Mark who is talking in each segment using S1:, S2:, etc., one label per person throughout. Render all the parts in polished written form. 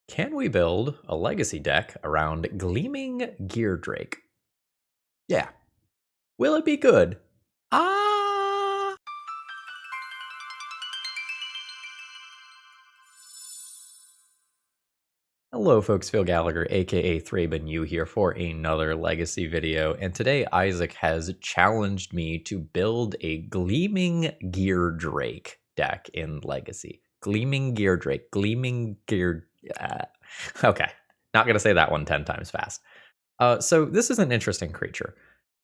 S1: Can we build a legacy deck around Gleaming Geardrake? Yeah. Will it be good? Ah! Hello folks, Phil Gallagher, aka ThrabenU here for another legacy video, and today Isaac has challenged me to build a Gleaming Geardrake deck in Legacy. Gleaming Geardrake, Gleaming Gear... okay, not gonna say that one 10 times fast. So this is an interesting creature.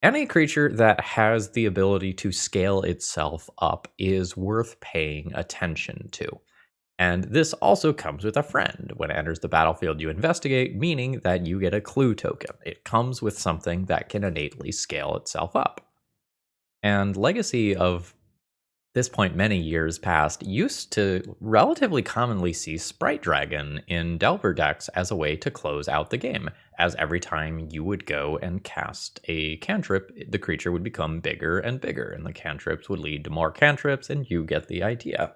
S1: Any creature that has the ability to scale itself up is worth paying attention to. And this also comes with a friend. When it enters the battlefield, you investigate, meaning that you get a clue token. It comes with something that can innately scale itself up. And Legacy of this point many years past used to relatively commonly see Sprite Dragon in Delver decks as a way to close out the game, as every time you would go and cast a cantrip, the creature would become bigger and bigger, and the cantrips would lead to more cantrips, and you get the idea.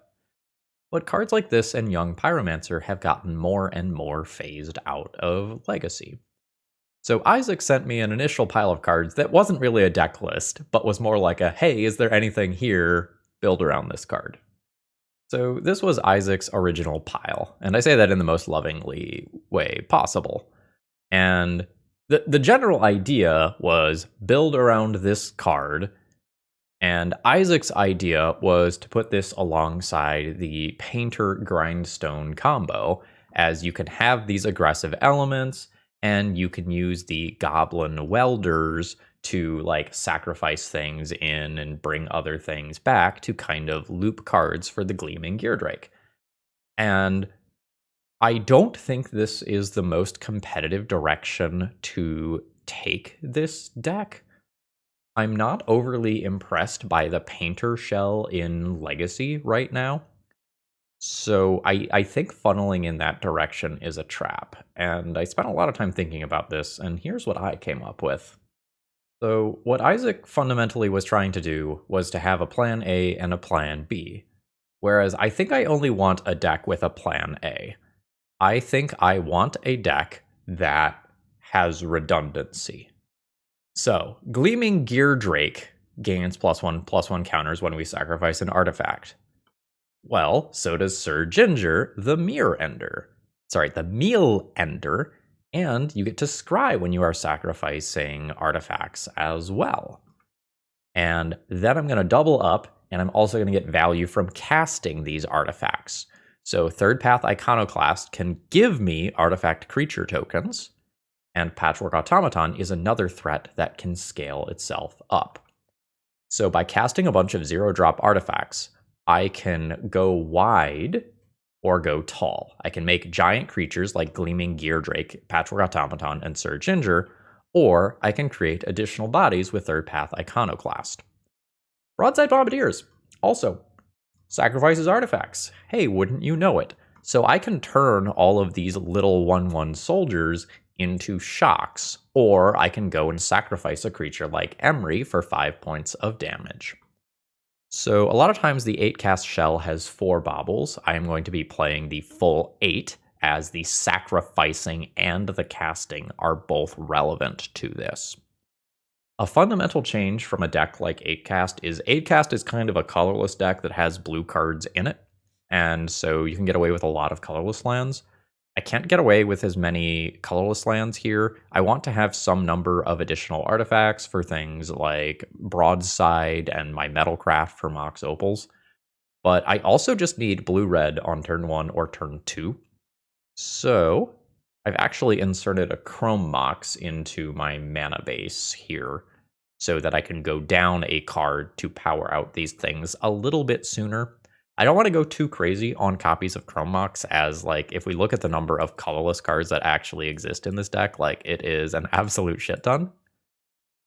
S1: But cards like this and Young Pyromancer have gotten more and more phased out of Legacy. So Isaac sent me an initial pile of cards that wasn't really a deck list, but was more like a, hey, is there anything here? Build around this card. So this was Isaac's original pile, and I say that in the most lovingly way possible. And the general idea was build around this card, and Isaac's idea was to put this alongside the Painter Grindstone combo, as you can have these aggressive elements, and you can use the Goblin Welders to like sacrifice things in and bring other things back to kind of loop cards for the Gleaming Geardrake. And I don't think this is the most competitive direction to take this deck. I'm not overly impressed by the Painter shell in Legacy right now. So I think funneling in that direction is a trap. And I spent a lot of time thinking about this, and here's what I came up with. So what Isaac fundamentally was trying to do was to have a plan A and a plan B, whereas I think I only want a deck with a plan A. I think I want a deck that has redundancy. So Gleaming Geardrake gains +1/+1 counters when we sacrifice an artifact. Well, so does Syr Ginger, the Meal Ender, and you get to scry when you are sacrificing artifacts as well. And then I'm going to double up, and I'm also going to get value from casting these artifacts. So Third Path Iconoclast can give me artifact creature tokens, and Patchwork Automaton is another threat that can scale itself up. So by casting a bunch of 0-drop artifacts, I can go wide or go tall. I can make giant creatures like Gleaming Geardrake, Patchwork Automaton, and Syr Ginger, or I can create additional bodies with Third Path Iconoclast. Broadside Bombardiers also sacrifices artifacts. Hey, wouldn't you know it? So I can turn all of these little 1/1 soldiers into shocks, or I can go and sacrifice a creature like Emry for 5 points of damage. So a lot of times the 8-cast shell has 4 baubles. I am going to be playing the full 8, as the sacrificing and the casting are both relevant to this. A fundamental change from a deck like 8-cast is kind of a colorless deck that has blue cards in it, and so you can get away with a lot of colorless lands. I can't get away with as many colorless lands here. I want to have some number of additional artifacts for things like Broadside and my Metalcraft for Mox Opals. But I also just need blue-red on turn 1 or turn 2. So I've actually inserted a Chrome Mox into my mana base here so that I can go down a card to power out these things a little bit sooner. I don't want to go too crazy on copies of Chrome Mox, as like if we look at the number of colorless cards that actually exist in this deck, like it is an absolute shit ton.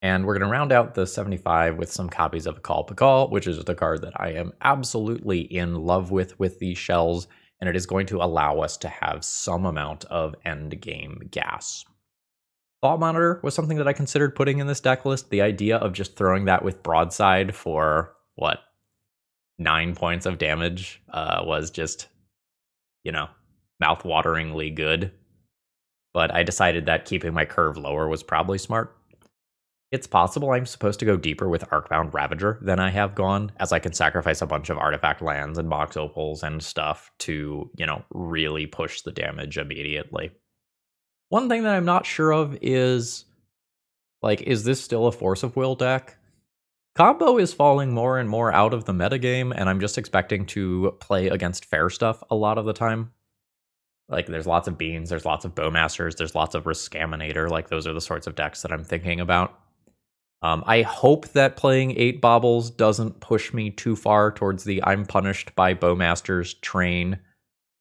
S1: And we're going to round out the 75 with some copies of Akal Pakal, which is the card that I am absolutely in love with these shells, and it is going to allow us to have some amount of end game gas. Thought Monitor was something that I considered putting in this deck list. The idea of just throwing that with Broadside for, 9 points of damage was just, mouth-wateringly good. But I decided that keeping my curve lower was probably smart. It's possible I'm supposed to go deeper with Arcbound Ravager than I have gone, as I can sacrifice a bunch of artifact lands and box opals and stuff to, really push the damage immediately. One thing that I'm not sure of is, is this still a Force of Will deck? Combo is falling more and more out of the metagame, and I'm just expecting to play against fair stuff a lot of the time. There's lots of Beans, there's lots of Bowmasters, there's lots of Riskaminator. Those are the sorts of decks that I'm thinking about. I hope that playing 8 Baubles doesn't push me too far towards the I'm punished by Bowmasters train.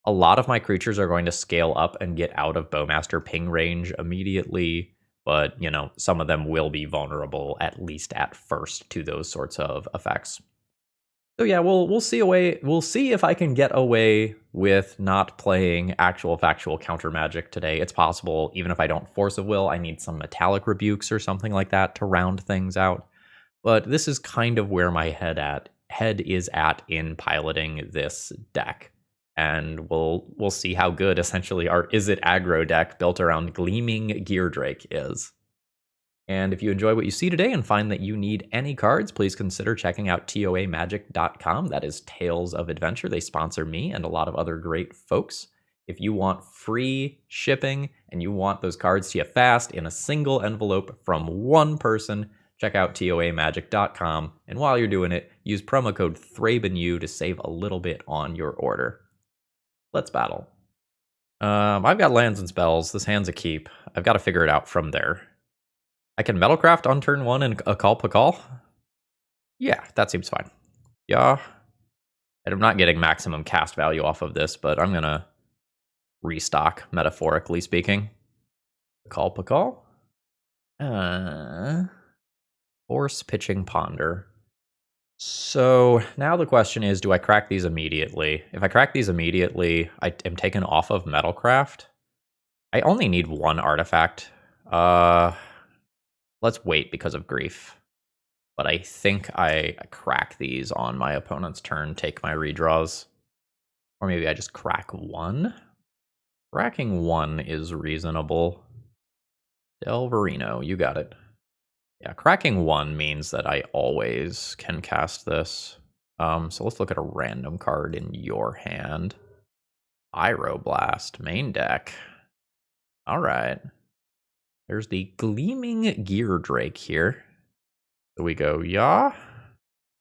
S1: A lot of my creatures are going to scale up and get out of Bowmaster ping range immediately, but, some of them will be vulnerable, at least at first, to those sorts of effects. So yeah, we'll see if I can get away with not playing actual factual counter magic today. It's possible, even if I don't Force of Will, I need some Metallic Rebukes or something like that to round things out. But this is kind of where my head is at in piloting this deck. And we'll see how good essentially our Izzet aggro deck built around Gleaming Geardrake is. And if you enjoy what you see today and find that you need any cards, please consider checking out toamagic.com. That is Tales of Adventure. They sponsor me and a lot of other great folks. If you want free shipping and you want those cards to you fast in a single envelope from one person, check out toamagic.com. And while you're doing it, use promo code ThrabenU to save a little bit on your order. Let's battle. I've got lands and spells. This hand's a keep. I've got to figure it out from there. I can Metalcraft on turn 1 and Akal Pakal? Yeah, that seems fine. Yeah. And I'm not getting maximum cast value off of this, but I'm going to restock, metaphorically speaking. Akal Pakal? Force Pitching Ponder. So now the question is, do I crack these immediately? If I crack these immediately, I am taken off of Metalcraft. I only need 1 artifact. Let's wait because of grief. But I think I crack these on my opponent's turn, take my redraws. Or maybe I just crack 1? Cracking 1 is reasonable. Delverino, you got it. Yeah, cracking 1 means that I always can cast this. So let's look at a random card in your hand. Pyroblast, main deck. All right. There's the Gleaming Geardrake here. So we go, yeah. I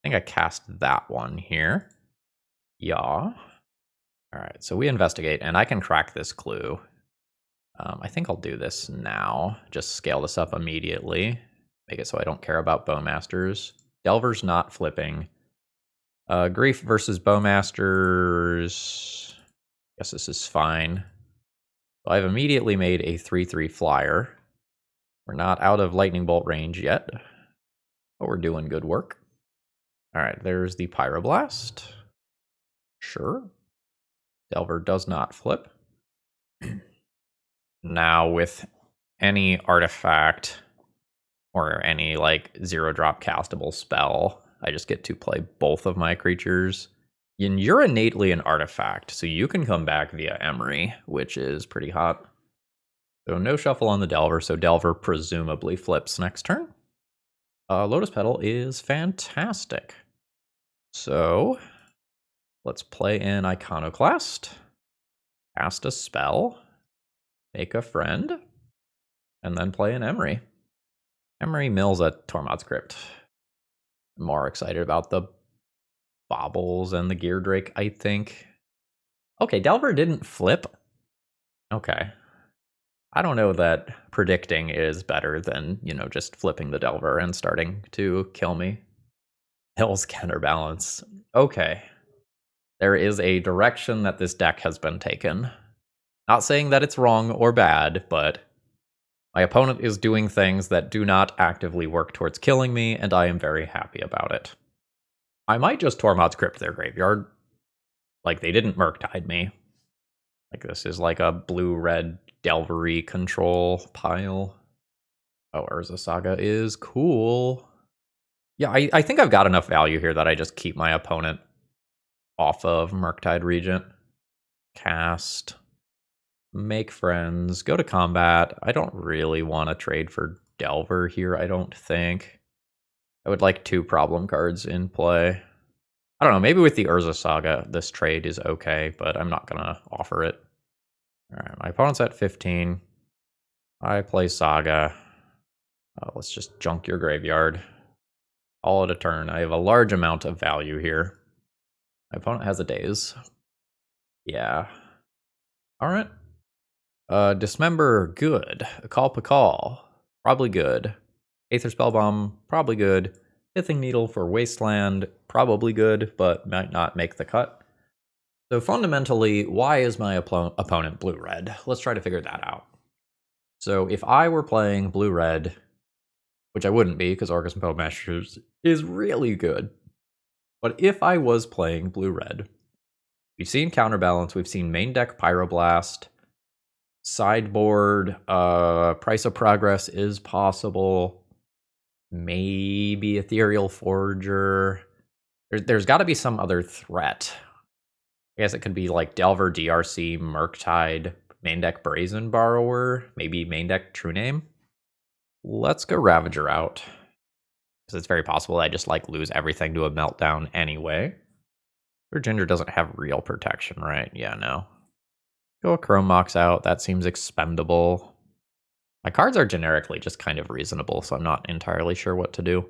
S1: think I cast that one here. Yeah. All right, so we investigate, and I can crack this clue. I think I'll do this now. Just scale this up immediately. Make it so I don't care about Bowmasters. Delver's not flipping. Grief versus Bowmasters. Guess this is fine. So I've immediately made a 3/3 flyer. We're not out of lightning bolt range yet, but we're doing good work. All right, there's the Pyroblast. Sure. Delver does not flip. Now with any artifact or any 0-drop castable spell, I just get to play both of my creatures. And you're innately an artifact, so you can come back via Emry, which is pretty hot. So no shuffle on the Delver, so Delver presumably flips next turn. Lotus Petal is fantastic. So let's play in Iconoclast, cast a spell, make a friend, and then play an Emry. Emry mills a Tormod's Crypt. I'm more excited about the Baubles and the Geardrake, I think. Okay, Delver didn't flip. Okay. I don't know that predicting is better than, just flipping the Delver and starting to kill me. Hill's Counterbalance. Okay. There is a direction that this deck has been taken. Not saying that it's wrong or bad, but my opponent is doing things that do not actively work towards killing me, and I am very happy about it. I might just Tormod's Crypt their graveyard. They didn't Murktide me. This is a blue-red Delvery control pile. Oh, Urza Saga is cool. Yeah, I think I've got enough value here that I just keep my opponent off of Murktide Regent. Cast. Make friends, go to combat. I don't really want to trade for Delver here, I don't think. I would like 2 problem cards in play. I don't know, maybe with the Urza Saga, this trade is okay, but I'm not going to offer it. All right, my opponent's at 15. I play Saga. Let's just junk your graveyard. All at a turn. I have a large amount of value here. My opponent has a daze. Yeah. All right. Dismember, good. Akal Pakal, probably good. Aether Spellbomb, probably good. Pithing Needle for Wasteland, probably good, but might not make the cut. So fundamentally, why is my opponent blue-red? Let's try to figure that out. So if I were playing blue-red, which I wouldn't be because Orcus and Postmasters is really good, but if I was playing blue-red, we've seen Counterbalance, we've seen main deck Pyroblast, sideboard, Price of Progress is possible, maybe Ethereal Forger. There's got to be some other threat. I guess it could be like Delver, DRC, Murktide, main deck Brazen Borrower, maybe main deck True Name. Let's go Ravager out, because it's very possible I just like lose everything to a meltdown anyway. Syr Ginger doesn't have real protection, right? Yeah, no. Go a Chrome Mox out, that seems expendable. My cards are generically just kind of reasonable, so I'm not entirely sure what to do. I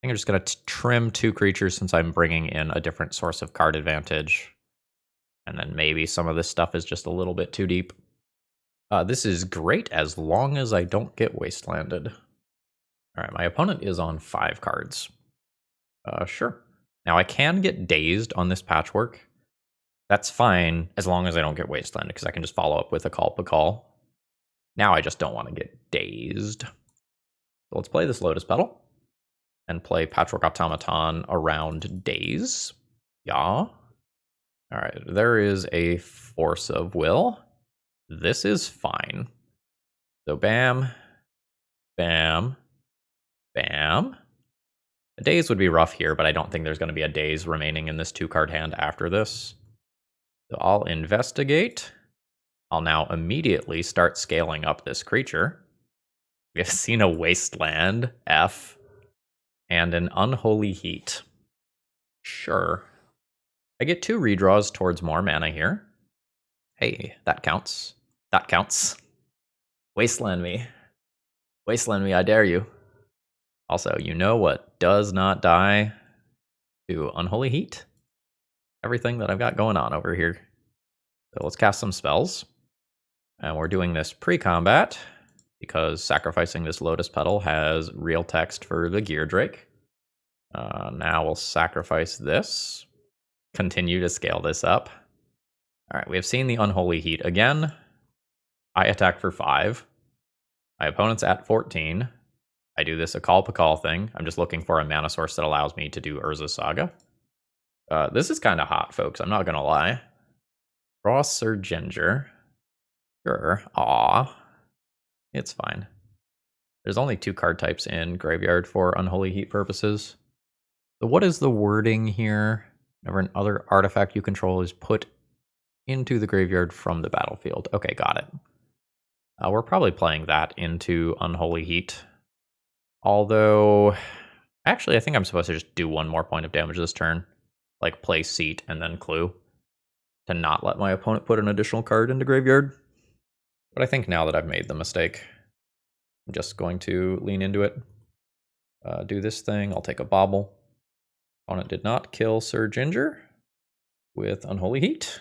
S1: think I'm just going to trim 2 creatures since I'm bringing in a different source of card advantage. And then maybe some of this stuff is just a little bit too deep. This is great as long as I don't get wastelanded. All right, my opponent is on 5 cards. Sure. Now I can get dazed on this Patchwork. That's fine as long as I don't get wastelanded, because I can just follow up with Akal Pakal. Now I just don't want to get dazed. So let's play this Lotus Petal and play Patchwork Automaton around daze. Yeah. All right, there is a Force of Will. This is fine. So bam, bam, bam. A daze would be rough here, but I don't think there's going to be a daze remaining in this 2-card hand after this. So I'll investigate. I'll now immediately start scaling up this creature. We have seen a Wasteland, F, and an Unholy Heat. Sure. I get 2 redraws towards more mana here. Hey, that counts. That counts. Wasteland me. Wasteland me, I dare you. Also, you know what does not die to Unholy Heat? Everything that I've got going on over here. So let's cast some spells. And we're doing this pre-combat because sacrificing this Lotus Petal has real text for the Geardrake. Now we'll sacrifice this. Continue to scale this up. All right, we have seen the Unholy Heat again. I attack for 5. My opponent's at 14. I do this Akal Pakal thing. I'm just looking for a mana source that allows me to do Urza Saga. This is kind of hot, folks. I'm not going to lie. Draw Syr Ginger. Sure. Aw. It's fine. There's only 2 card types in Graveyard for Unholy Heat purposes. So what is the wording here? Whenever an other artifact you control is put into the graveyard from the battlefield. Okay, got it. We're probably playing that into Unholy Heat. Although, actually, I think I'm supposed to just do 1 more point of damage this turn. Like, play Seat and then Clue. To not let my opponent put an additional card into graveyard. But I think now that I've made the mistake, I'm just going to lean into it. Do this thing. I'll take a Bobble. Opponent did not kill Syr Ginger with Unholy Heat.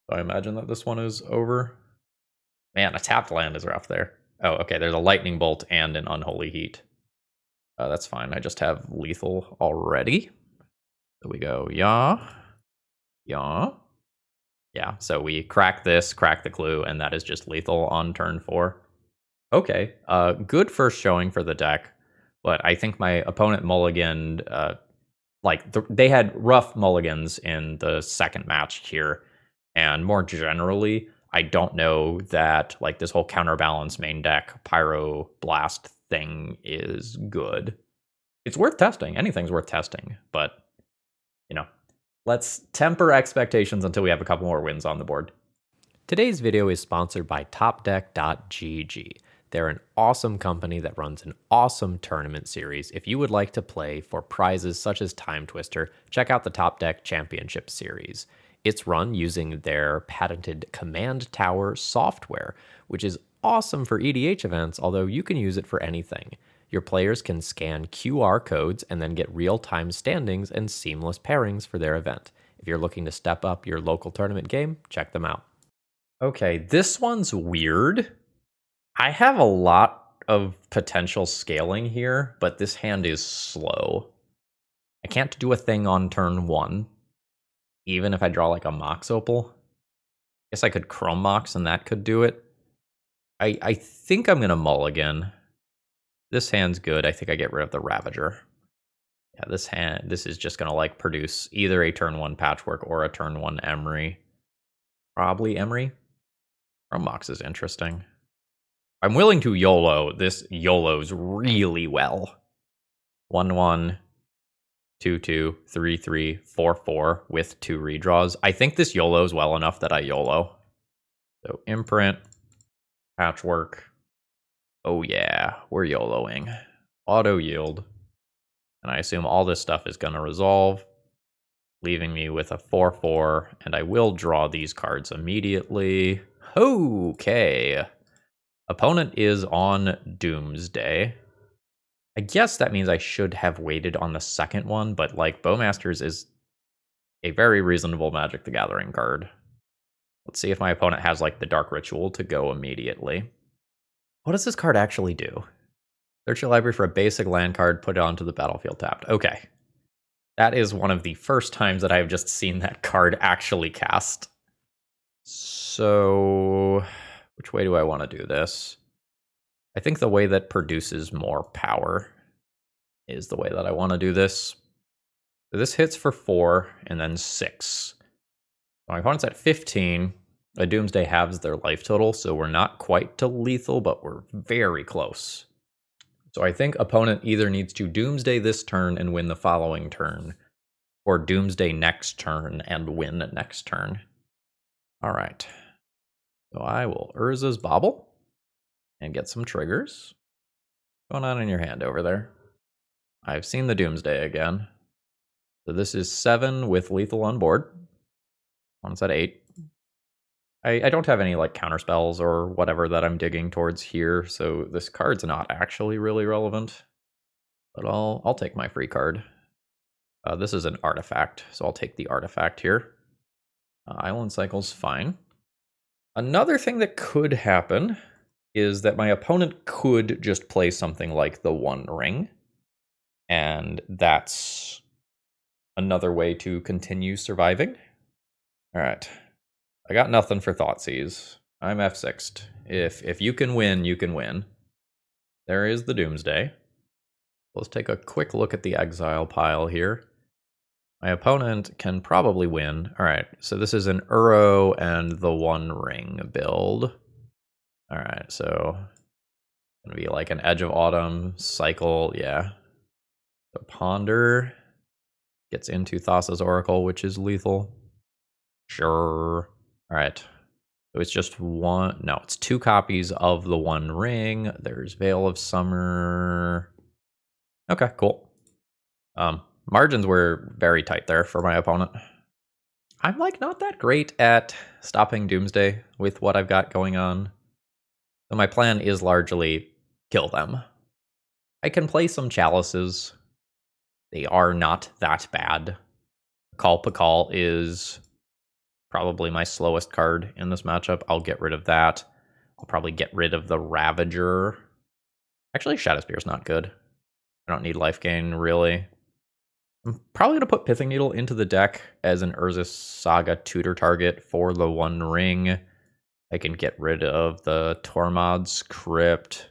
S1: So I imagine that this one is over. Man, a tapped land is rough there. Oh, okay, there's a Lightning Bolt and an Unholy Heat. That's fine, I just have lethal already. So we go, yeah, yeah. Yeah, so we crack this, crack the Clue, and that is just lethal on turn 4. Okay, good first showing for the deck, but I think my opponent mulliganed, they had rough mulligans in the second match here, and more generally, I don't know that like this whole counterbalance main deck Pyro Blast thing is good. It's worth testing. Anything's worth testing, but you know, let's temper expectations until we have a couple more wins on the board. Today's video is sponsored by TopDeck.gg. They're an awesome company that runs an awesome tournament series. If you would like to play for prizes such as Time Twister, check out the Top Deck Championship Series. It's run using their patented Command Tower software, which is awesome for EDH events, although you can use it for anything. Your players can scan QR codes and then get real-time standings and seamless pairings for their event. If you're looking to step up your local tournament game, check them out. Okay, this one's weird. I have a lot of potential scaling here, but this hand is slow. I can't do a thing on turn 1, even if I draw like a Mox Opal. Guess I could Chrome Mox and that could do it. I think I'm going to mulligan. This hand's good. I think I get rid of the Ravager. Yeah, this is just going to like produce either a turn 1 Patchwork or a turn 1 Emry. Probably Emry. Chrome Mox is interesting. I'm willing to YOLO. This YOLOs really well. 1-1, 2-2, 3-3, 4-4 with 2 redraws. I think this YOLOs well enough that I YOLO. So imprint, Patchwork. Oh yeah, we're YOLOing. Auto yield. And I assume all this stuff is going to resolve, leaving me with a 4-4, and I will draw these cards immediately. Okay. Opponent is on Doomsday. I guess that means I should have waited on the second one, but like Bowmasters is a very reasonable Magic the Gathering card. Let's see if my opponent has like the Dark Ritual to go immediately. What does this card actually do? Search your library for a basic land card, put it onto the battlefield tapped. Okay. That is one of the first times that I've just seen that card actually cast. So which way do I want to do this? I think the way that produces more power is the way that I want to do this. So this hits for 4 and then 6. My opponent's at 15. A Doomsday halves their life total, so we're not quite to lethal, but we're very close. So I think opponent either needs to Doomsday this turn and win the following turn, or Doomsday next turn and win the next turn. All right. So I will Urza's Bauble and get some triggers. What's going on in your hand over there? I've seen the Doomsday again. So this is 7 with lethal on board. One's at 8. I don't have any like counter spells or whatever that I'm digging towards here, so this card's not actually really relevant. But I'll take my free card. This is an artifact, so I'll take the artifact here. Island Cycle's fine. Another thing that could happen is that my opponent could just play something like the One Ring, and that's another way to continue surviving. All right. I got nothing for Thoughtseize. I'm F6'd. If you can win, you can win. There is the Doomsday. Let's take a quick look at the exile pile here. My opponent can probably win. All right, so this is an Uro and the One Ring build. All right, so gonna be like an Edge of Autumn cycle, yeah. So Ponder gets into Thassa's Oracle, which is lethal. Sure. All right. So it's just one. No, it's 2 copies of the One Ring. There's Veil of Summer. Okay, cool. Margins were very tight there for my opponent. I'm like not that great at stopping Doomsday with what I've got going on. So my plan is largely kill them. I can play some Chalices. They are not that bad. Akal Pakal is probably my slowest card in this matchup. I'll get rid of that. I'll probably get rid of the Ravager. Actually, Shadowspear's not good. I don't need life gain, really. I'm probably going to put Pithing Needle into the deck as an Urza Saga tutor target for the One Ring. I can get rid of the Tormod's Crypt.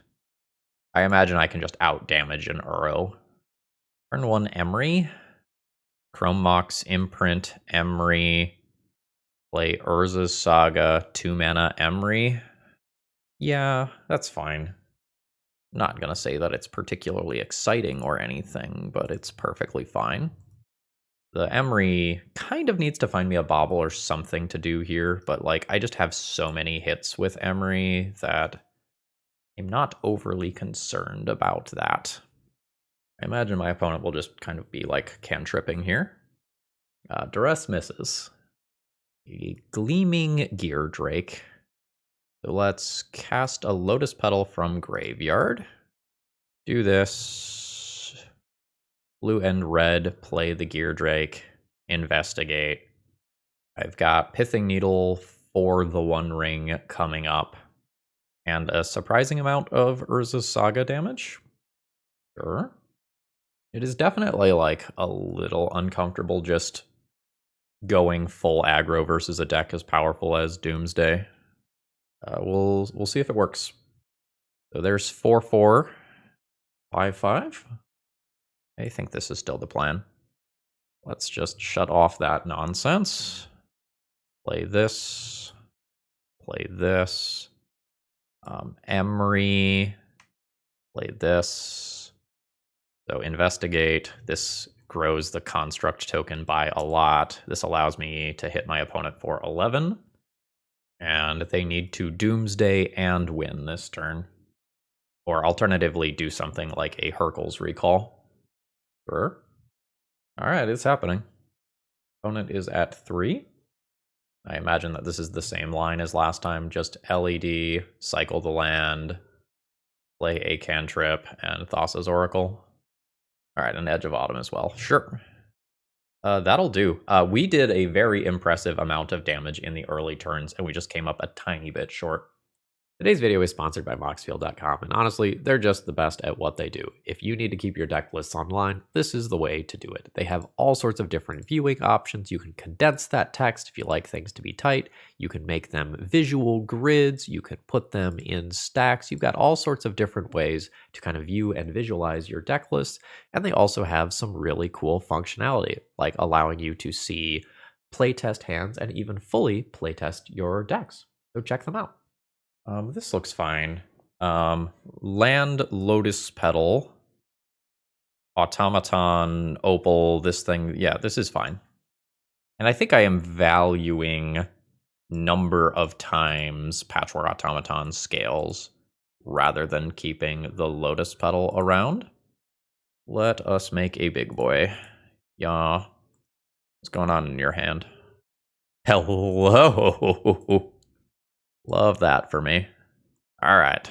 S1: I imagine I can just out-damage an Uro. Turn 1 Emry. Chrome Mox, Imprint, Emry. Play Urza's Saga, 2-mana Emry. Yeah, that's fine. I'm not going to say that it's particularly exciting or anything, but it's perfectly fine. The Emry kind of needs to find me a bobble or something to do here, but like I just have so many hits with Emry that I'm not overly concerned about that. I imagine my opponent will just kind of be like cantripping here. Duress misses. A Gleaming Geardrake. So let's cast a Lotus Petal from Graveyard. Do this. Blue and red, play the Geardrake. Investigate. I've got Pithing Needle for the One Ring coming up. And a surprising amount of Urza's Saga damage. Sure. It is definitely like a little uncomfortable just going full aggro versus a deck as powerful as Doomsday. We'll see if it works. So there's 4/4, 5/5. I think this is still the plan. Let's just shut off that nonsense. Play this. Play this. Emry. Play this. So investigate. This grows the construct token by a lot. This allows me to hit my opponent for 11. And they need to Doomsday and win this turn. Or alternatively, do something like a Hercules recall. Sure. Alright, it's happening. Opponent is at 3. I imagine that this is the same line as last time, just LED, cycle the land, play a cantrip, and Thassa's Oracle. Alright, an Edge of Autumn as well. Sure. That'll do. We did a very impressive amount of damage in the early turns, and we just came up a tiny bit short. Today's video is sponsored by Moxfield.com, and honestly, they're just the best at what they do. If you need to keep your deck lists online, this is the way to do it. They have all sorts of different viewing options. You can condense that text if you like things to be tight. You can make them visual grids. You can put them in stacks. You've got all sorts of different ways to kind of view and visualize your deck lists, and they also have some really cool functionality, like allowing you to see playtest hands and even fully playtest your decks. So check them out. This looks fine. Land, Lotus Petal, Automaton, Opal, this thing. Yeah, this is fine. And I think I am valuing number of times Patchwork Automaton scales rather than keeping the Lotus Petal around. Let us make a big boy. Yeah. What's going on in your hand? Hello. Love that for me. All right.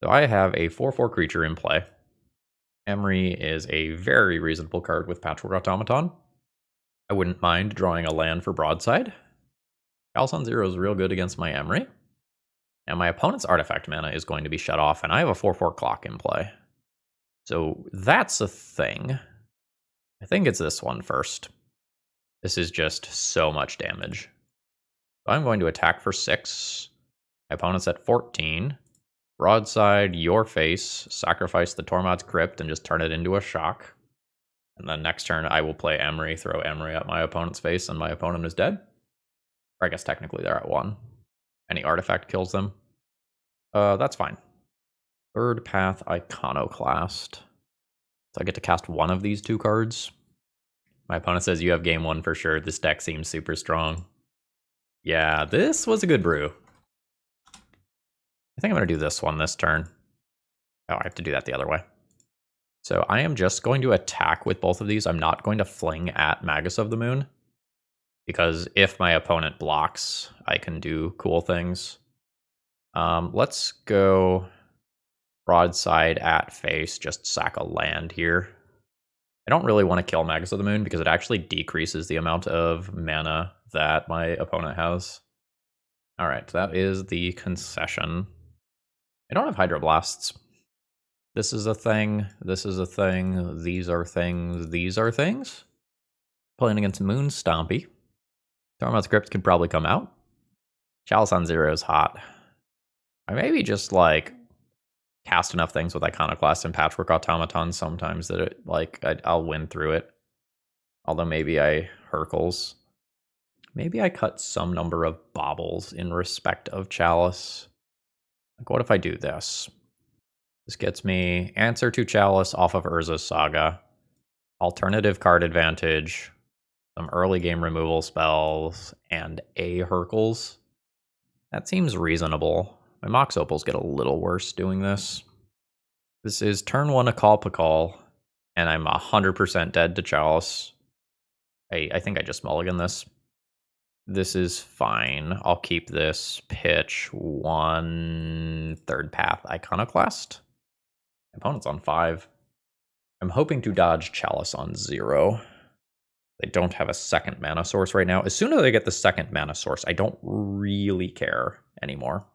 S1: So I have a 4/4 creature in play. Emry is a very reasonable card with Patchwork Automaton. I wouldn't mind drawing a land for Broadside. Calisan 0 is real good against my Emry. And my opponent's artifact mana is going to be shut off, and I have a 4/4 clock in play. So that's a thing. I think it's this one first. This is just so much damage. So I'm going to attack for 6. My opponent's at 14. Broadside, your face, sacrifice the Tormod's Crypt and just turn it into a shock. And then next turn I will play Emry, throw Emry at my opponent's face, and my opponent is dead. Or I guess technically they're at 1. Any artifact kills them. That's fine. Third Path Iconoclast. So I get to cast one of these 2 cards. My opponent says you have game 1 for sure. This deck seems super strong. Yeah, this was a good brew. I think I'm going to do this one this turn. Oh, I have to do that the other way. So I am just going to attack with both of these. I'm not going to fling at Magus of the Moon, because if my opponent blocks, I can do cool things. Let's go Broadside at face, just sack a land here. I don't really want to kill Magus of the Moon because it actually decreases the amount of mana that my opponent has. All right, that is the concession. I don't have Hydroblasts. This is a thing. This is a thing. These are things. These are things. Playing against Moon Stompy. Tormod's Crypt could probably come out. Chalice on 0 is hot. I maybe just like cast enough things with Iconoclast and Patchwork Automaton sometimes that it like I'll win through it. Although maybe I Hercules. Maybe I cut some number of baubles in respect of Chalice. Like, what if I do this? This gets me answer to Chalice off of Urza's Saga. alternative card advantage, some early game removal spells, and a Hercules. That seems reasonable. My Mox Opals get a little worse doing this. This is turn 1 Akal Pakal, and I'm 100% dead to Chalice. I think I just mulligan this. This is fine. I'll keep this pitch 1 third path Iconoclast. My opponent's on 5. I'm hoping to dodge Chalice on 0. They don't have a second mana source right now. As soon as I get the second mana source, I don't really care anymore.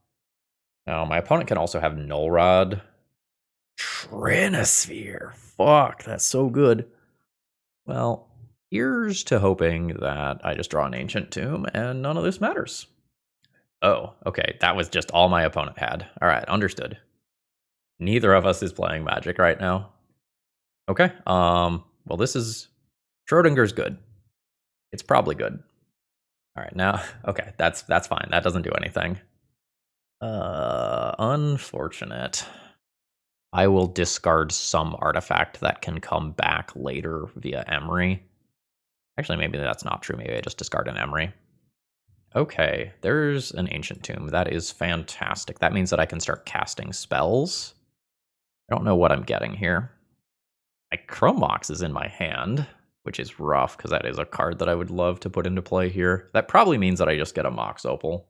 S1: Now, my opponent can also have Null Rod. Trinisphere. Fuck, that's so good. Well, here's to hoping that I just draw an Ancient Tomb and none of this matters. Oh, okay, that was just all my opponent had. All right, understood. Neither of us is playing Magic right now. Okay, well, this is... Schrodinger's good. It's probably good. All right, now, okay, that's fine. That doesn't do anything. Unfortunate. I will discard some artifact that can come back later via Emry. Actually, maybe that's not true. Maybe I just discard an Emry. Okay, there's an Ancient Tomb. That is fantastic. That means that I can start casting spells. I don't know what I'm getting here. My Chrome Mox is in my hand, which is rough because that is a card that I would love to put into play here. That probably means that I just get a Mox Opal.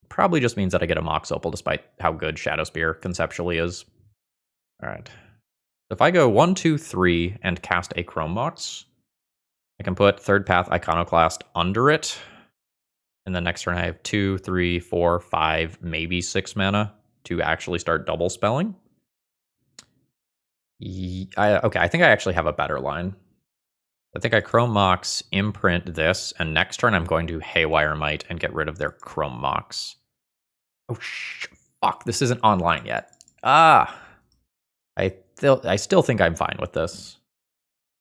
S1: Probably just means that I get a Mox Opal despite how good Shadowspear conceptually is. All right. If I go 1, 2, 3 and cast a Chrome Mox, I can put third path Iconoclast under it. And then next turn I have 2, 3, 4, 5, maybe 6 mana to actually start double spelling. Okay, I think I actually have a better line. I think I Chrome Mox, imprint this, and next turn I'm going to Haywire Might and get rid of their Chrome Mox. Oh, fuck, this isn't online yet. Ah! I still think I'm fine with this.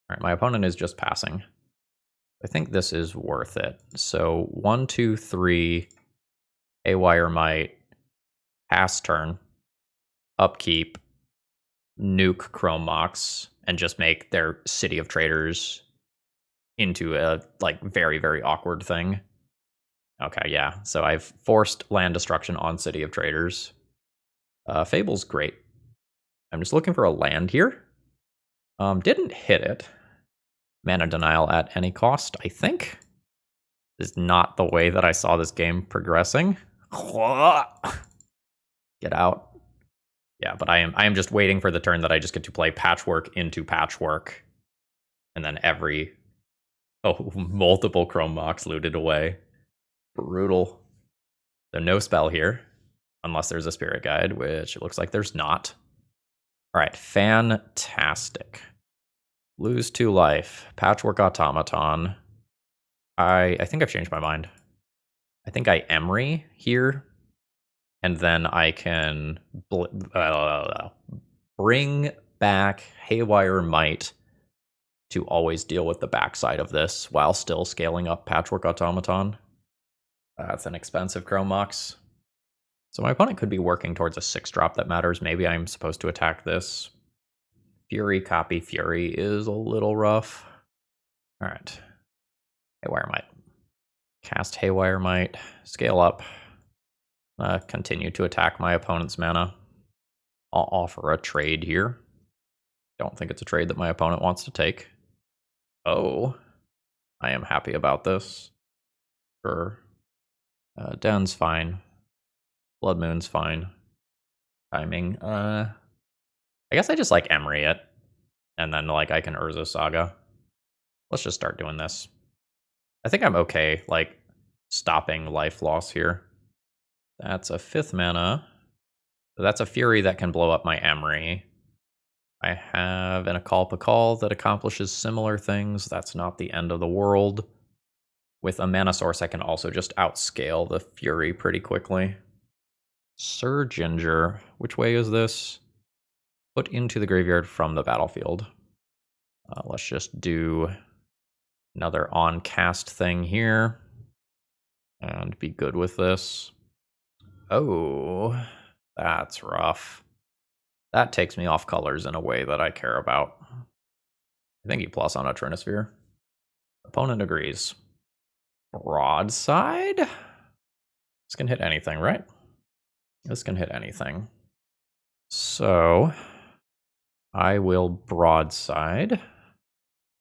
S1: All right, my opponent is just passing. I think this is worth it. So 1, 2, 3, Haywire Might, pass turn, upkeep, nuke Chrome Mox, and just make their City of Traders into a like very, very awkward thing. Okay, yeah. So I've forced land destruction on City of Traders. Fable's great. I'm just looking for a land here. Didn't hit it. Mana denial at any cost, I think. Is not the way that I saw this game progressing. Get out. Yeah, but I am just waiting for the turn that I just get to play Patchwork into Patchwork. And then multiple Chrome Mox looted away. Brutal. So no spell here. Unless there's a Spirit Guide, which it looks like there's not. All right, fantastic. Lose 2 life. Patchwork Automaton. I think I've changed my mind. I think I Emry here. And then I can bring back Haywire Might to always deal with the backside of this while still scaling up Patchwork Automaton. That's an expensive Chrome Mox. So my opponent could be working towards a 6-drop that matters. Maybe I'm supposed to attack this. Fury, copy Fury is a little rough. All right. Haywire Might. Cast Haywire Might. Scale up. Continue to attack my opponent's mana. I'll offer a trade here. Don't think it's a trade that my opponent wants to take. Oh. I am happy about this. Sure. Den's fine. Blood Moon's fine. Timing. I guess I just like Emry it. And then like I can Urza Saga. Let's just start doing this. I think I'm okay, like, stopping life loss here. That's a 5th mana. So that's a Fury that can blow up my Emry. I have an Akal Pakal that accomplishes similar things. That's not the end of the world. With a mana source, I can also just outscale the Fury pretty quickly. Syr Ginger. Which way is this? Put into the graveyard from the battlefield. Let's just do another on-cast thing here. And be good with this. Oh, that's rough. That takes me off colors in a way that I care about. think he plus on a Trinisphere. Opponent agrees. Broadside? This can hit anything, right? This can hit anything. So I will broadside.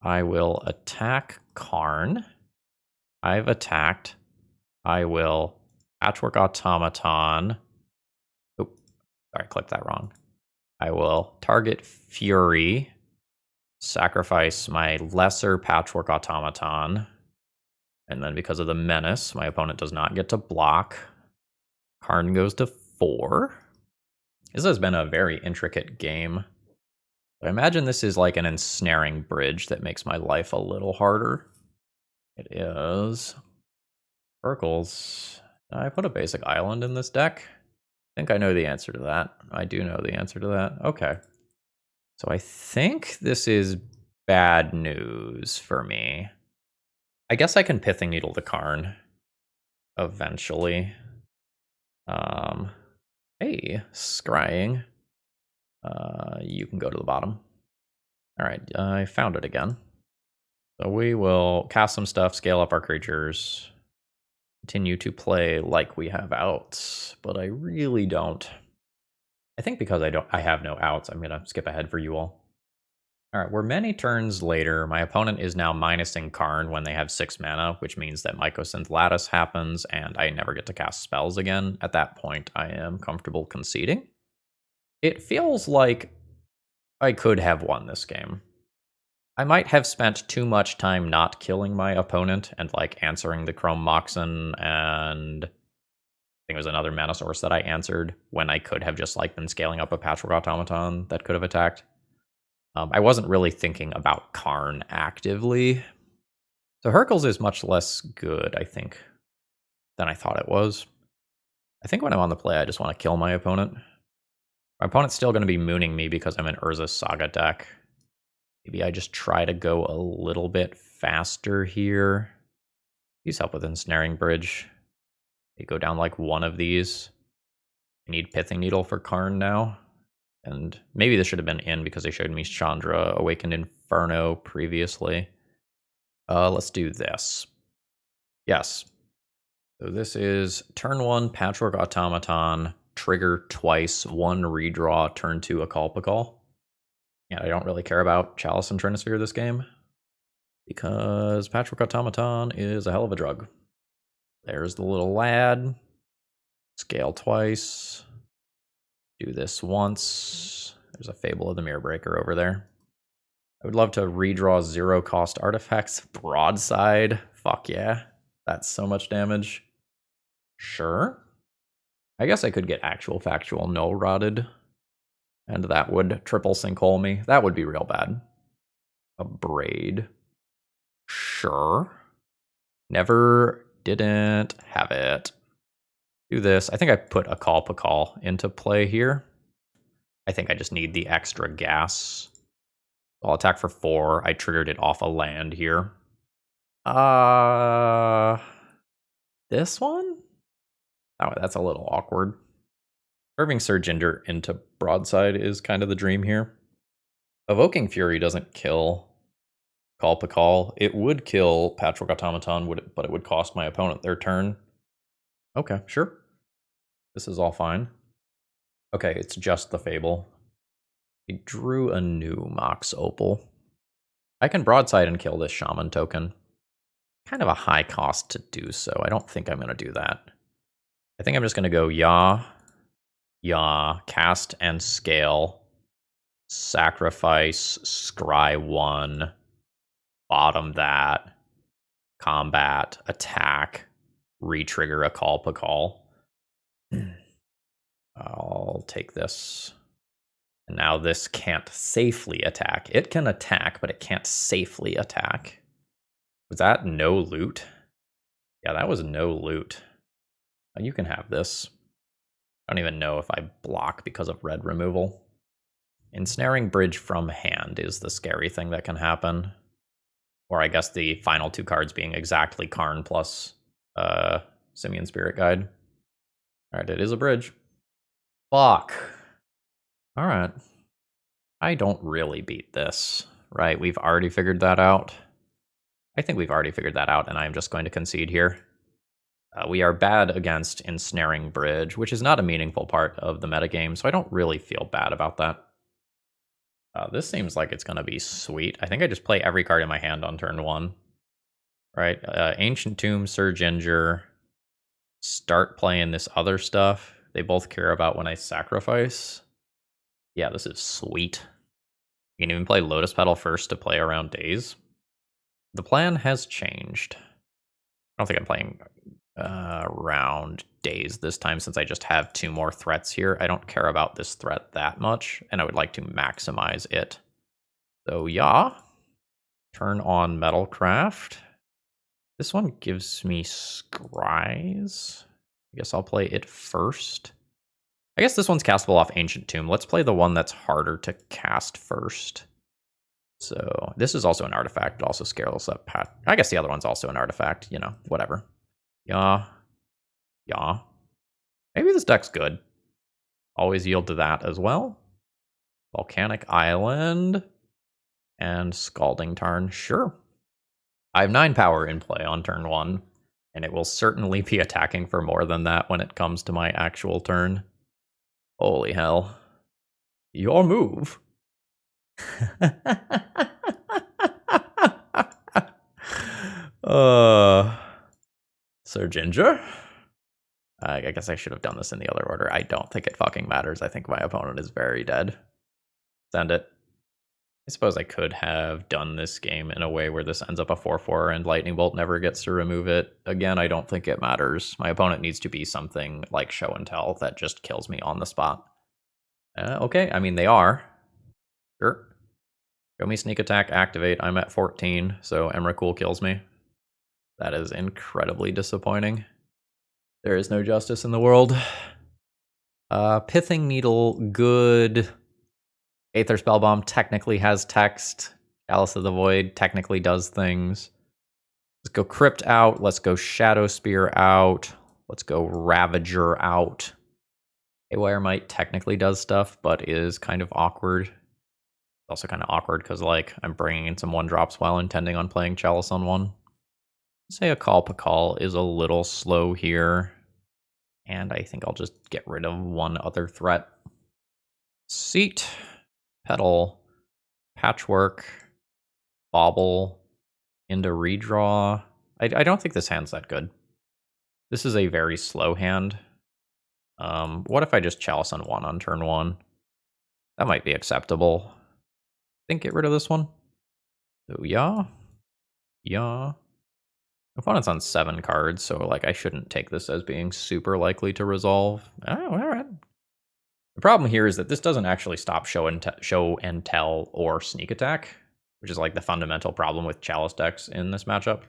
S1: I will attack Karn. I've attacked. I will Patchwork Automaton. Oh, sorry, I clicked that wrong. I will target Fury, sacrifice my lesser Patchwork Automaton, and then because of the menace, my opponent does not get to block. Karn goes to 4. This has been a very intricate game. I imagine this is like an ensnaring bridge that makes my life a little harder. It is. Urkels. I put a basic island in this deck. I think I know the answer to that. I do know the answer to that. Okay. So I think this is bad news for me. I guess I can Pithing Needle the Karn eventually. Hey, scrying. You can go to the bottom. All right, I found it again. So we will cast some stuff, scale up our creatures, continue to play like we have outs, but I really don't. I think because I have no outs, I'm gonna skip ahead for you all. All right, we're many turns later. My opponent is now minusing Karn when they have 6 mana, which means that Mycosynth Lattice happens, and I never get to cast spells again. At that point, I am comfortable conceding. It feels like I could have won this game. I might have spent too much time not killing my opponent and like answering the Chrome Moxen, and I think it was another mana source that I answered when I could have just like been scaling up a Patchwork Automaton that could have attacked. I wasn't really thinking about Karn actively. So Hercules is much less good, I think, than I thought it was. I think when I'm on the play, I just want to kill my opponent. My opponent's still going to be mooning me because I'm an Urza Saga deck. Maybe I just try to go a little bit faster here. Use help with Ensnaring Bridge. You go down like one of these. I need Pithing Needle for Karn now. And maybe this should have been in because they showed me Chandra Awakened Inferno previously. Let's do this. Yes. So this is turn 1, Patchwork Automaton, trigger twice, 1 redraw, turn 2, Akal Pakal. And I don't really care about Chalice and Trinisphere this game because Patchwork Automaton is a hell of a drug. There's the little lad. Scale twice. Do this once. There's a Fable of the Mirror Breaker over there. I would love to redraw 0-cost artifacts. Broadside. Fuck yeah. That's so much damage. Sure. I guess I could get actual factual null rotted. And that would triple sinkhole me. That would be real bad. A braid. Sure. Never didn't have it. Do this. I think I put Akal Pakal into play here. I think I just need the extra gas. I'll attack for 4. I triggered it off a land here. This one? Oh, that's a little awkward. Curving Syr Ginger into Broadside is kind of the dream here. Evoking Fury doesn't kill Akal Pakal. It would kill Patchwork Automaton, but it would cost my opponent their turn. Okay, sure. This is all fine. Okay, it's just the Fable. I drew a new Mox Opal. I can Broadside and kill this Shaman token. Kind of a high cost to do so. I don't think I'm going to do that. I think I'm just going to go cast and scale, sacrifice, scry 1, bottom that, combat, attack, re-trigger Akal Pakal. I'll take this. And now this can't safely attack. It can attack, but it can't safely attack. Was that no loot? Yeah, that was no loot. You can have this. I don't even know if I block because of red removal. Ensnaring Bridge from hand is the scary thing that can happen. Or I guess the final 2 cards being exactly Karn plus Simian Spirit Guide. Alright, it is a bridge. Fuck. Alright. I don't really beat this, right? We've already figured that out. I think we've already figured that out, and I'm just going to concede here. We are bad against Ensnaring Bridge, which is not a meaningful part of the metagame, so I don't really feel bad about that. This seems like it's going to be sweet. I think I just play every card in my hand on turn 1. Right? Ancient Tomb, Syr Ginger. Start playing this other stuff. They both care about when I sacrifice. Yeah, this is sweet. You can even play Lotus Petal first to play around Daze. The plan has changed. I don't think I'm playing around Daze this time since I just have 2 more threats here. I don't care about this threat that much, and I would like to maximize it. So yeah, turn on Metalcraft. This one gives me Scries. I guess I'll play it first. I guess this one's castable off Ancient Tomb. Let's play the one that's harder to cast first. So this is also an artifact. It also scales up Pat. I guess the other one's also an artifact. You know, whatever. Yeah. Yeah. Maybe this deck's good. Always yield to that as well. Volcanic Island. And Scalding Tarn. Sure. I have 9 power in play on turn 1. And it will certainly be attacking for more than that when it comes to my actual turn. Holy hell. Your move. Syr Ginger? I guess I should have done this in the other order. I don't think it fucking matters. I think my opponent is very dead. Send it. I suppose I could have done this game in a way where this ends up a 4-4 and Lightning Bolt never gets to remove it. Again, I don't think it matters. My opponent needs to be something like Show and Tell that just kills me on the spot. Okay, I mean, they are. Sure. Show me Sneak Attack, activate. I'm at 14, so Emrakul kills me. That is incredibly disappointing. There is no justice in the world. Pithing Needle, good. Aether Spellbomb technically has text. Chalice of the Void technically does things. Let's go Crypt out. Let's go Shadow Spear out. Let's go Ravager out. Haywire Might technically does stuff, but is kind of awkward. It's also kind of awkward because, like, I'm bringing in some 1-drops while intending on playing Chalice on 1. Say Akal Pakal is a little slow here. And I think I'll just get rid of 1 other threat. Seat. Petal, Patchwork, Bobble, into redraw. I don't think this hand's that good. This is a very slow hand. What if I just Chalice on 1 on turn 1? That might be acceptable. I think get rid of this one. So yeah. Yeah. Opponent's on 7 cards, so like I shouldn't take this as being super likely to resolve. Oh, all right. The problem here is that this doesn't actually stop show and tell or sneak attack, which is like the fundamental problem with Chalice decks in this matchup.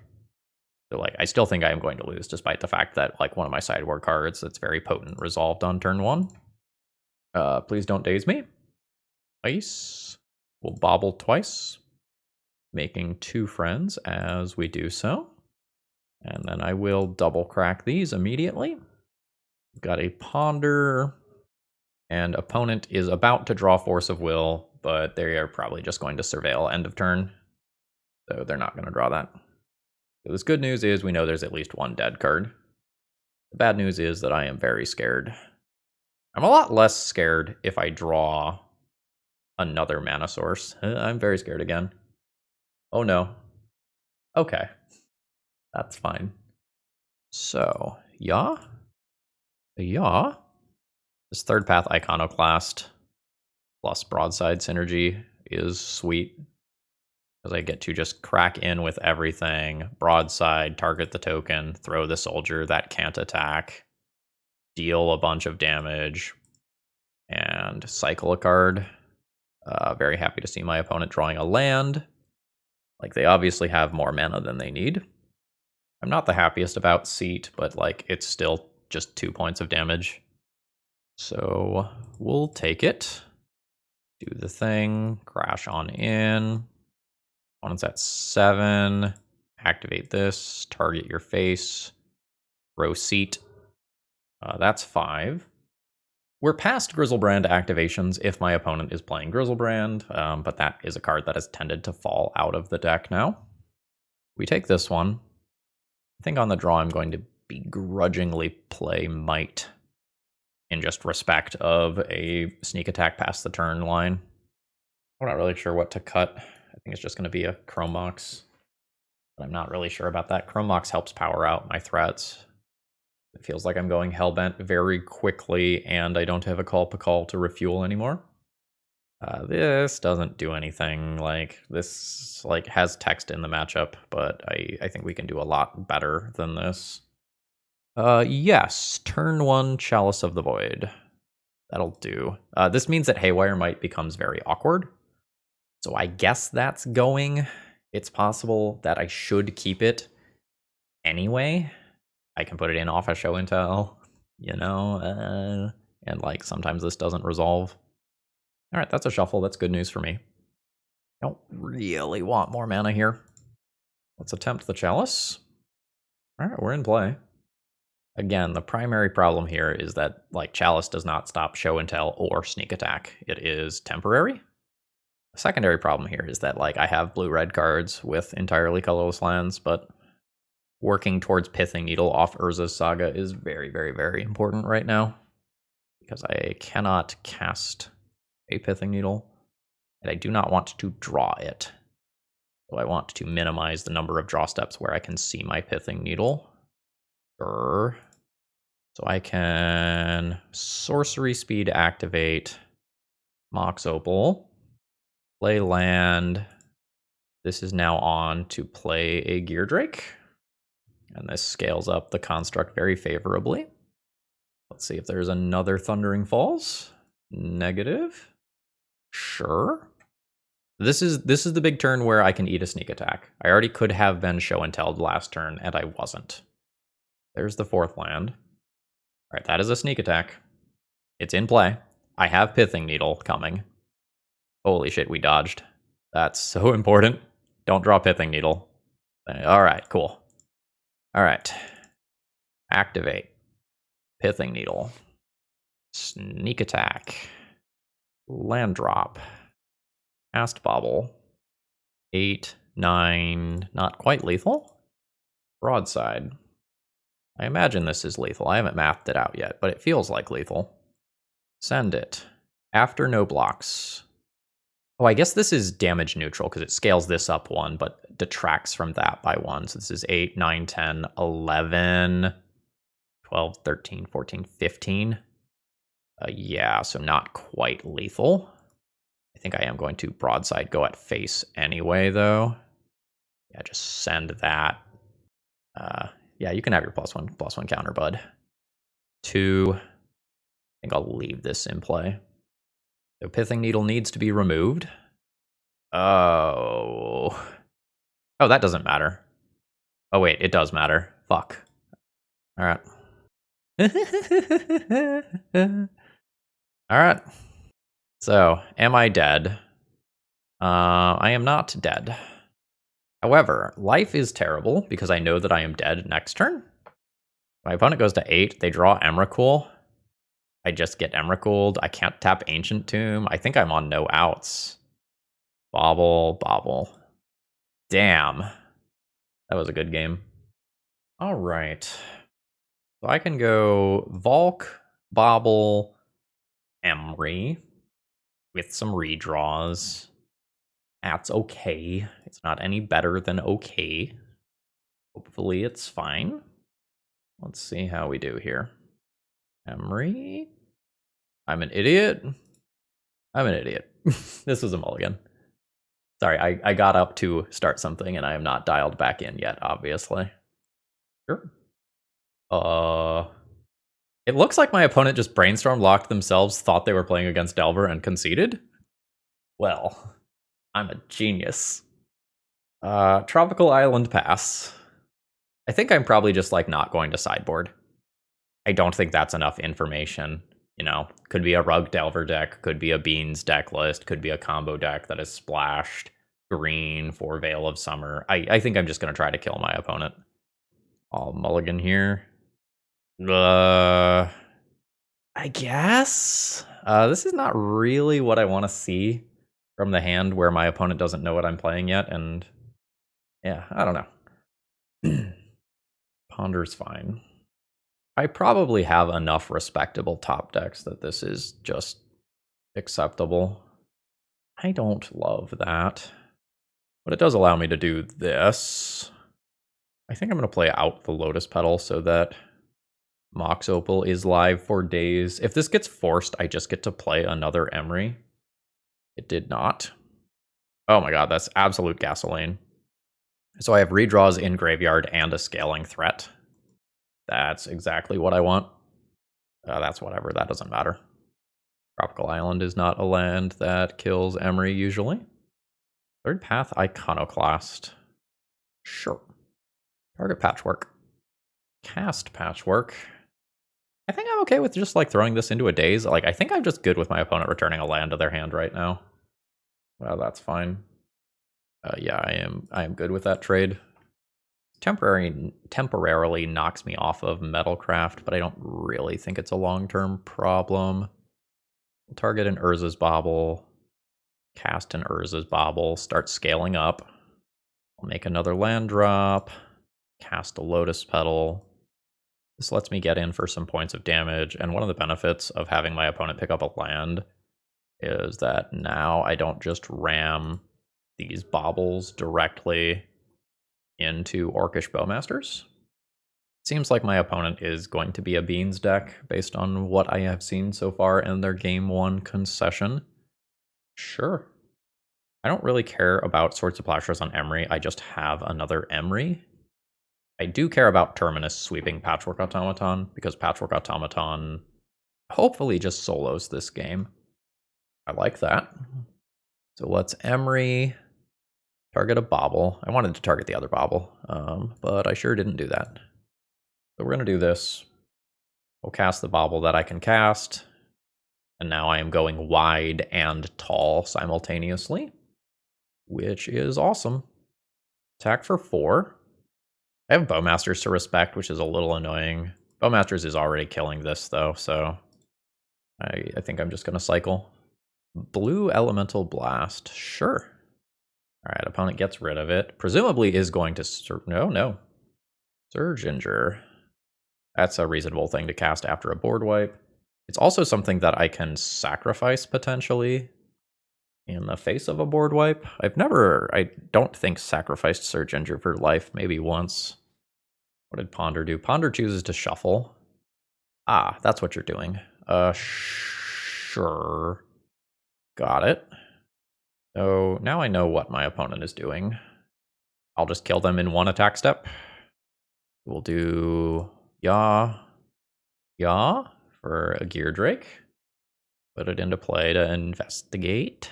S1: So like I still think I am going to lose, despite the fact that like one of my sideboard cards that's very potent resolved on turn 1. Please don't daze me. Ice. We'll bobble twice, making 2 friends as we do so. And then I will double crack these immediately. Got a Ponder. And opponent is about to draw Force of Will, but they are probably just going to Surveil end of turn. So they're not going to draw that. So this good news is we know there's at least 1 dead card. The bad news is that I am very scared. I'm a lot less scared if I draw another mana source. I'm very scared again. Oh no. Okay. That's fine. So, yeah. Yeah. This 3rd path Iconoclast plus Broadside synergy is sweet. Because I get to just crack in with everything. Broadside, target the token, throw the soldier that can't attack, deal a bunch of damage, and cycle a card. Very happy to see my opponent drawing a land. Like, they obviously have more mana than they need. I'm not the happiest about Seat, but like it's still just 2 points of damage. So we'll take it. Do the thing. Crash on in. Opponent's at 7. Activate this. Target your face. Row Seat. That's 5. we're past Grizzlebrand activations if my opponent is playing Grizzlebrand, but that is a card that has tended to fall out of the deck now. We take this one. I think on the draw I'm going to begrudgingly play Might in just respect of a sneak attack past the turn line. I'm not really sure what to cut. I think it's just going to be a Chrome Mox. But I'm not really sure about that. Chrome Mox helps power out my threats. It feels like I'm going Hellbent very quickly, and I don't have Akal Pakal to refuel anymore. This doesn't do anything. Like, this has text in the matchup, but I think we can do a lot better than this. Yes, turn 1 Chalice of the Void. That'll do. This means that Haywire Might becomes very awkward. So I guess that's going. It's possible that I should keep it anyway. I can put it in off a show and tell, you know, and like sometimes this doesn't resolve. All right, that's a shuffle. That's good news for me. Don't really want more mana here. Let's attempt the Chalice. All right, we're in play. Again, the primary problem here is that like Chalice does not stop show and tell or sneak attack. It is temporary. The secondary problem here is that like I have blue-red cards with entirely colorless lands, but working towards Pithing Needle off Urza's Saga is very, very, very important right now because I cannot cast a Pithing Needle, and I do not want to draw it. So I want to minimize the number of draw steps where I can see my Pithing Needle. So I can Sorcery Speed activate Mox Opal, play land. This is now on to play a Geardrake, and this scales up the construct very favorably. Let's see if there's another Thundering Falls. Negative. Sure. This is the big turn where I can eat a sneak attack. I already could have been show and telled last turn, and I wasn't. There's the 4th land. All right, that is a sneak attack. It's in play. I have Pithing Needle coming. Holy shit, we dodged. That's so important. Don't draw Pithing Needle. All right, cool. All right. Activate. Pithing Needle. Sneak attack. Land drop. Cast Bobble. 8, 9, not quite lethal. Broadside. I imagine this is lethal. I haven't mathed it out yet, but it feels like lethal. Send it. After no blocks. Oh, I guess this is damage neutral because it scales this up 1, but detracts from that by 1. So this is 8, 9, 10, 11, 12, 13, 14, 15. Yeah, so not quite lethal. I think I am going to broadside go at face anyway, though. Yeah, just send that. Yeah, you can have your +1/+1 counter, bud. 2. I think I'll leave this in play. So Pithing Needle needs to be removed. Oh, that doesn't matter. Oh, wait, it does matter. Fuck. All right. All right. So, am I dead? I am not dead. However, life is terrible because I know that I am dead next turn. My opponent goes to 8. They draw Emrakul. I just get Emrakuled. I can't tap Ancient Tomb. I think I'm on no outs. Bobble, bobble. Damn. That was a good game. All right. So I can go Volk, Bobble, Emry with some redraws. That's okay. It's not any better than okay. Hopefully it's fine. Let's see how we do here. Emry. I'm an idiot. I'm an idiot. This was a mulligan. Sorry, I got up to start something and I am not dialed back in yet, obviously. Sure. It looks like my opponent just brainstorm locked themselves, thought they were playing against Delver, and conceded. Well, I'm a genius. Tropical Island pass. I think I'm probably just like not going to sideboard. I don't think that's enough information. You know, could be a Rug Delver deck, could be a Beans deck list, could be a combo deck that is splashed green for Veil of Summer. I think I'm just going to try to kill my opponent. I'll mulligan here. I guess. This is not really what I want to see from the hand where my opponent doesn't know what I'm playing yet, and yeah, I don't know. Ponder's fine. I probably have enough respectable top decks that this is just acceptable. I don't love that, but it does allow me to do this. I think I'm going to play out the Lotus Petal so that Mox Opal is live for days. If this gets forced, I just get to play another Emry. It did not. Oh my god, that's absolute gasoline. So I have redraws in graveyard and a scaling threat. That's exactly what I want. That's whatever, that doesn't matter. Tropical Island is not a land that kills Emry usually. Third Path Iconoclast. Sure. Target Patchwork. Cast Patchwork. I think I'm okay with just like throwing this into a daze. Like, I think I'm just good with my opponent returning a land to their hand right now. Well, that's fine. Yeah, I am good with that trade. Temporarily knocks me off of Metalcraft, but I don't really think it's a long-term problem. We'll target an Urza's Bauble, cast an Urza's Bauble, start scaling up. I'll make another land drop, cast a Lotus Petal. This lets me get in for some points of damage, and one of the benefits of having my opponent pick up a land is that now I don't just ram these baubles directly into Orcish Bowmasters. Seems like my opponent is going to be a Beans deck based on what I have seen so far in their Game 1 concession. Sure. I don't really care about Swords to Plowshares on Emry, I just have another Emry. I do care about Terminus sweeping Patchwork Automaton, because Patchwork Automaton hopefully just solos this game. I like that. So let's Emry target a bauble. I wanted to target the other bauble, but I sure didn't do that. So we're going to do this. We'll cast the bauble that I can cast, and now I am going wide and tall simultaneously, which is awesome. Attack for 4. I have Bowmasters to respect, which is a little annoying. Bowmasters is already killing this, though, so I think I'm just going to cycle. Blue Elemental Blast. Sure. All right, opponent gets rid of it. Presumably is going to... No. Syr Ginger. That's a reasonable thing to cast after a board wipe. It's also something that I can sacrifice, potentially, in the face of a board wipe. I don't think, sacrificed Syr Ginger for life, maybe once. What did Ponder do? Ponder chooses to shuffle. Ah, that's what you're doing. Sure. Got it. So now I know what my opponent is doing. I'll just kill them in one attack step. We'll do Yaw for a Geardrake. Put it into play to investigate.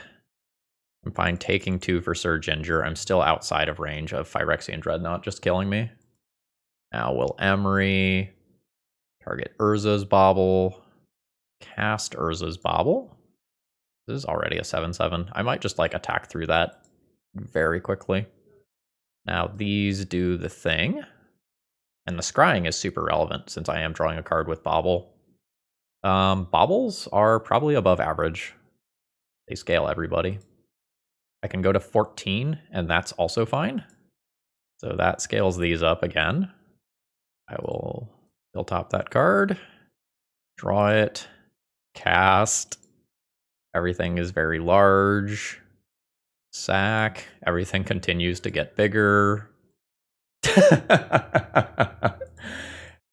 S1: I'm fine taking 2 for Syr Ginger. I'm still outside of range of Phyrexian Dreadnought just killing me. Now we'll Emry, target Urza's Bauble, cast Urza's Bauble. This is already a 7/7. I might just like attack through that very quickly. Now these do the thing. And the scrying is super relevant since I am drawing a card with Bauble. Baubles are probably above average. They scale everybody. I can go to 14, and that's also fine. So that scales these up again. I will top that card, draw it, cast. Everything is very large. Sack. Everything continues to get bigger.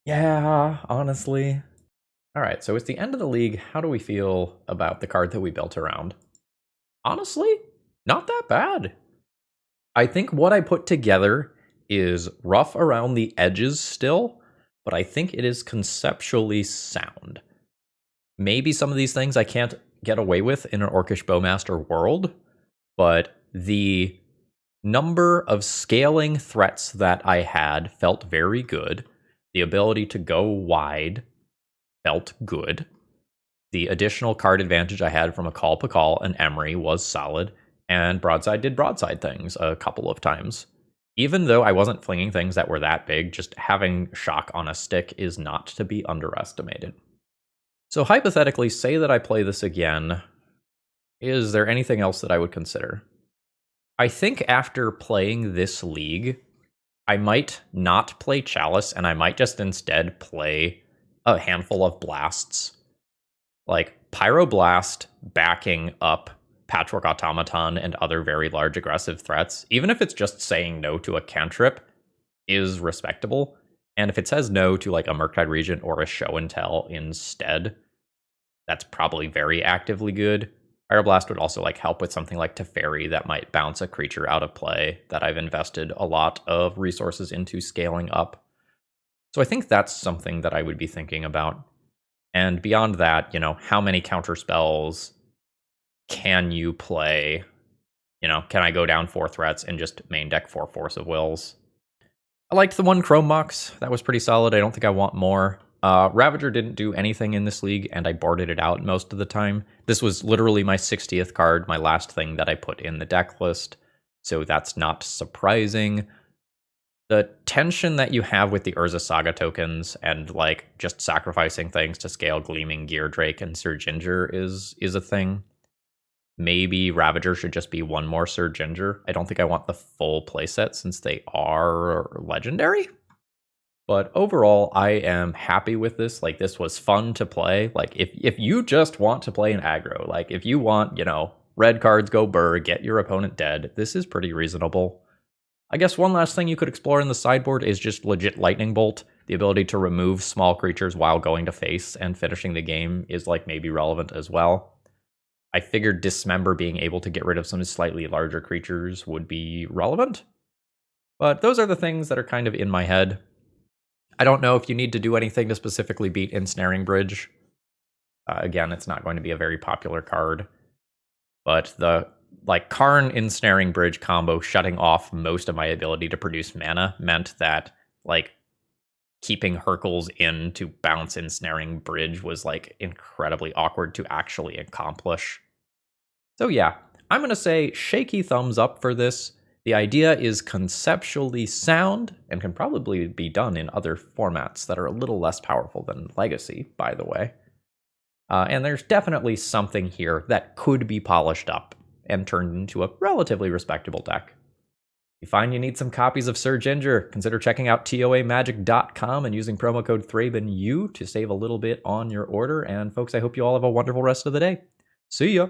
S1: Yeah, honestly. All right, so it's the end of the league. How do we feel about the card that we built around? Honestly, not that bad. I think what I put together is rough around the edges still, but I think it is conceptually sound. Maybe some of these things I can't get away with in an Orcish Bowmaster world, but the number of scaling threats that I had felt very good. The ability to go wide felt good. The additional card advantage I had from Akal Pakal and Emry was solid, and Broadside did Broadside things a couple of times. Even though I wasn't flinging things that were that big, just having shock on a stick is not to be underestimated. So hypothetically, say that I play this again. Is there anything else that I would consider? I think after playing this league, I might not play Chalice, and I might just instead play a handful of blasts. Like Pyroblast backing up Patchwork Automaton and other very large aggressive threats, even if it's just saying no to a cantrip, is respectable. And if it says no to like a Murktide Regent or a Show and Tell instead, that's probably very actively good. Pyroblast would also like help with something like Teferi that might bounce a creature out of play that I've invested a lot of resources into scaling up. So I think that's something that I would be thinking about. And beyond that, how many counter spells can you play? Can I go down 4 threats and just main deck 4 Force of Wills? I liked the 1 Chrome Mox. That was pretty solid. I don't think I want more. Ravager didn't do anything in this league, and I boarded it out most of the time. This was literally my 60th card, my last thing that I put in the deck list, so that's not surprising. The tension that you have with the Urza Saga tokens and like just sacrificing things to scale Gleaming Geardrake and Syr Ginger is a thing. Maybe Ravager should just be 1 more Syr Ginger. I don't think I want the full playset since they are legendary. But overall, I am happy with this. Like, this was fun to play. Like, if you just want to play an aggro, like if you want, red cards go burr, get your opponent dead, this is pretty reasonable. I guess one last thing you could explore in the sideboard is just legit Lightning Bolt. The ability to remove small creatures while going to face and finishing the game is like maybe relevant as well. I figured Dismember being able to get rid of some slightly larger creatures would be relevant. But those are the things that are kind of in my head. I don't know if you need to do anything to specifically beat Ensnaring Bridge. Again, it's not going to be a very popular card. But the Karn Ensnaring Bridge combo shutting off most of my ability to produce mana meant that keeping Hercules in to bounce Ensnaring Bridge was incredibly awkward to actually accomplish. So yeah, I'm going to say shaky thumbs up for this. The idea is conceptually sound and can probably be done in other formats that are a little less powerful than Legacy, by the way. And there's definitely something here that could be polished up and turned into a relatively respectable deck. If you find you need some copies of Syr Ginger, consider checking out toamagic.com and using promo code ThrabenU to save a little bit on your order. And folks, I hope you all have a wonderful rest of the day. See ya!